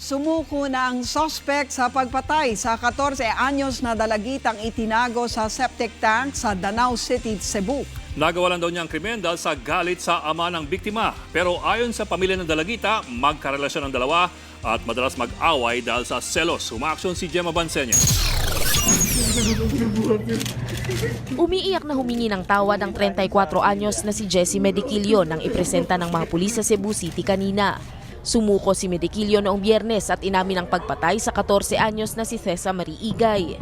Sumuko na ang suspect sa pagpatay sa 14 anyos na dalagitang itinago sa septic tank sa Danau City, Cebu. Nagawa lang daw niya ang krimen dahil sa galit sa ama ng biktima. Pero ayon sa pamilya ng dalagita, magkarelasyon ang dalawa at madalas mag-away dahil sa selos. Umaaksyon si Gemma Bansenya. Umiiyak na humingi ng tawad ang 34 anyos na si Jessie Medikilio nang ipresenta ng mga pulis sa Cebu City kanina. Sumuko si Medikilio noong Biyernes at inamin ang pagpatay sa 14 anyos na si Thesa Marie Igay.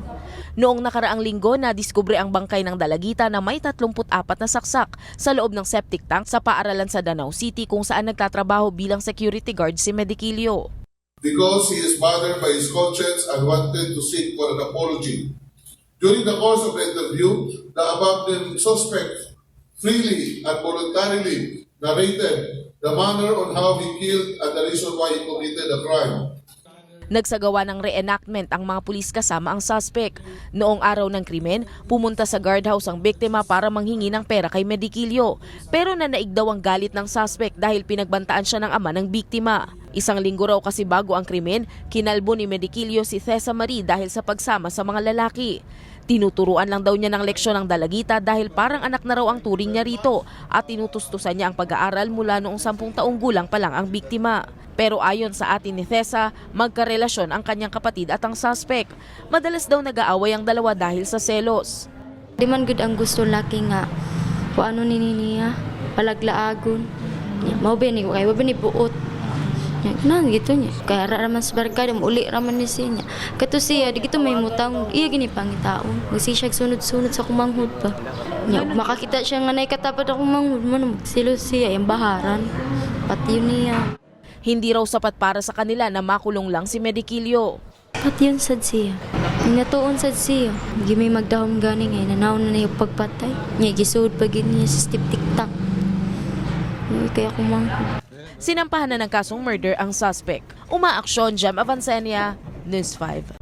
Noong nakaraang linggo, nadiskubre ang bangkay ng dalagita na may 34 na saksak sa loob ng septic tank sa paaralan sa Danau City kung saan nagtatrabaho bilang security guard si Medikilio. Because he is bothered by his conscience and wanted to seek for an apology. During the course of the interview, the above-named suspect freely and voluntarily narrated the manner on how he killed and the reason why he committed the crime. Nagsagawa ng reenactment ang mga pulis kasama ang suspect. Noong araw ng krimen, pumunta sa guardhouse ang biktima para manghingi ng pera kay Medikilio. Pero nanaig daw ang galit ng suspect dahil pinagbantaan siya ng ama ng biktima. Isang linggo raw kasi bago ang krimen, kinalbo ni Medikilio si Thesa Marie dahil sa pagsama sa mga lalaki. Tinuturuan lang daw niya ng leksyon ng dalagita dahil parang anak na raw ang turing niya rito at tinutustusan niya ang pag-aaral mula noong 10 taong gulang pa lang ang biktima. Pero ayon sa atin ni Thesa, magkarelasyon ang kanyang kapatid at ang suspect. Madalas daw nag-aaway ang dalawa dahil sa selos. Di man gud ang gusto laki nga kung ano niya palaglaagon. Mao ba ni kay ba ni buot. Na gitu niya. Kaya raman sa barkada uli raman ni siya. Kato siya di gito may mutang iya gini pangitaon. Magsi siya sunod-sunod sa kumanghud pa. Nya makakita siya nga nay katapat ako manghud man magsilo siya yung baharan. Pati yun niya. Hindi raw sapat para sa kanila na makulong lang si Medikilio. Pati yun sad siya. Natuon sad siya. Gimi magdahom gani nga nanawon na yung pagpatay. Nya gisud pa gid niya sa step TikTok. Kaya kumanghud. Sinampahan na ng kasong murder ang suspect. Umaaksyon, Gemma Bansenya, News 5.